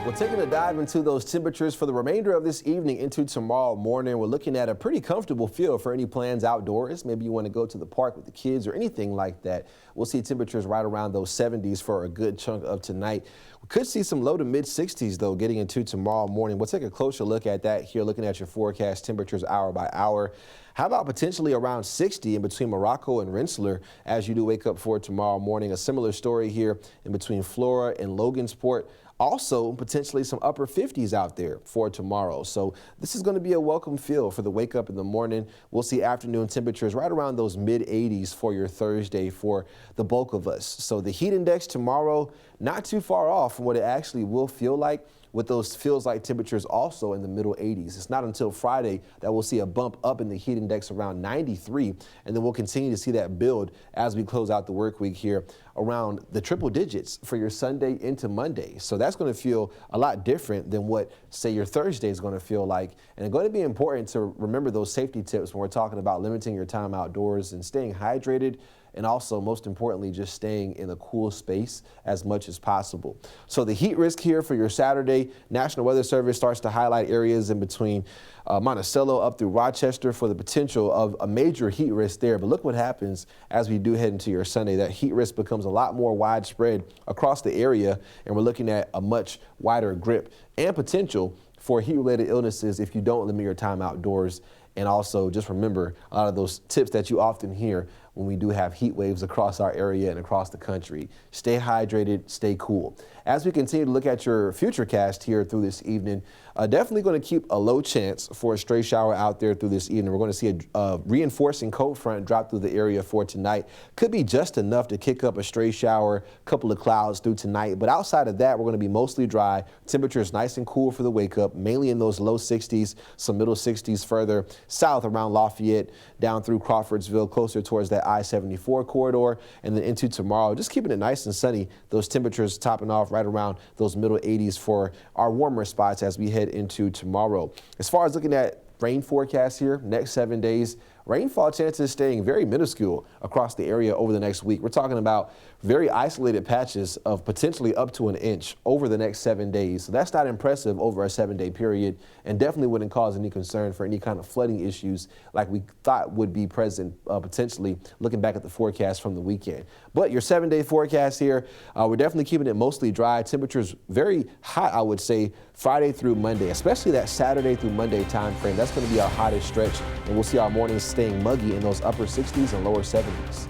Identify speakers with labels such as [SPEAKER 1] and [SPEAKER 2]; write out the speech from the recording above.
[SPEAKER 1] Well, taking a dive into those temperatures for the remainder of this evening into tomorrow morning, we're looking at a pretty comfortable feel for any plans outdoors. Maybe you want to go to the park with the kids or anything like that. We'll see temperatures right around those 70s for a good chunk of tonight. We could see some low to mid 60s though getting into tomorrow morning. We'll take a closer look at that here, looking at your forecast temperatures hour by hour. How about potentially around 60 in between Morocco and Rensselaer as you do wake up for tomorrow morning? A similar story here in between Flora and Logansport. Also, potentially some upper 50s out there for tomorrow. So this is going to be a welcome feel for the wake up in the morning. We'll see afternoon temperatures right around those mid 80s for your Thursday for the bulk of us. So the heat index tomorrow, not too far off from what it actually will feel like, with those feels like temperatures also in the middle 80s. It's not until Friday that we'll see a bump up in the heat index around 93, and then we'll continue to see that build as we close out the work week here around the triple digits for your Sunday into Monday. So that's going to feel a lot different than what, say, your Thursday is going to feel like. And it's going to be important to remember those safety tips when we're talking about limiting your time outdoors and staying hydrated, and also, most importantly, just staying in a cool space as much as possible. So the heat risk here for your Saturday, National Weather Service starts to highlight areas in between Monticello up through Rochester for the potential of a major heat risk there. But look what happens as we do head into your Sunday. That heat risk becomes a lot more widespread across the area, and we're looking at a much wider grip and potential for heat-related illnesses if you don't limit your time outdoors. And also just remember a lot of those tips that you often hear when we do have heat waves across our area and across the country. Stay hydrated, stay cool. As we continue to look at your future cast here through this evening, definitely going to keep a low chance for a stray shower out there through this evening. We're going to see a reinforcing cold front drop through the area for tonight. Could be just enough to kick up a stray shower, couple of clouds through tonight. But outside of that, we're going to be mostly dry. Temperatures nice and cool for the wake up, mainly in those low 60s, some middle 60s further south around Lafayette, down through Crawfordsville, closer towards that I-74 corridor, and then into tomorrow. Just keeping it nice and sunny. Those temperatures topping off right around those middle 80s for our warmer spots as we head into tomorrow. As far as looking at rain forecast here, next 7 days, rainfall chances staying very minuscule across the area over the next week. We're talking about very isolated patches of potentially up to an inch over the next 7 days. So that's not impressive over a 7-day period, and definitely wouldn't cause any concern for any kind of flooding issues like we thought would be present potentially looking back at the forecast from the weekend. But your 7-day forecast here, we're definitely keeping it mostly dry. Temperatures very hot, I would say, Friday through Monday, especially that Saturday through Monday time frame. That's going to be our hottest stretch, and we'll see our mornings staying muggy in those upper 60s and lower 70s.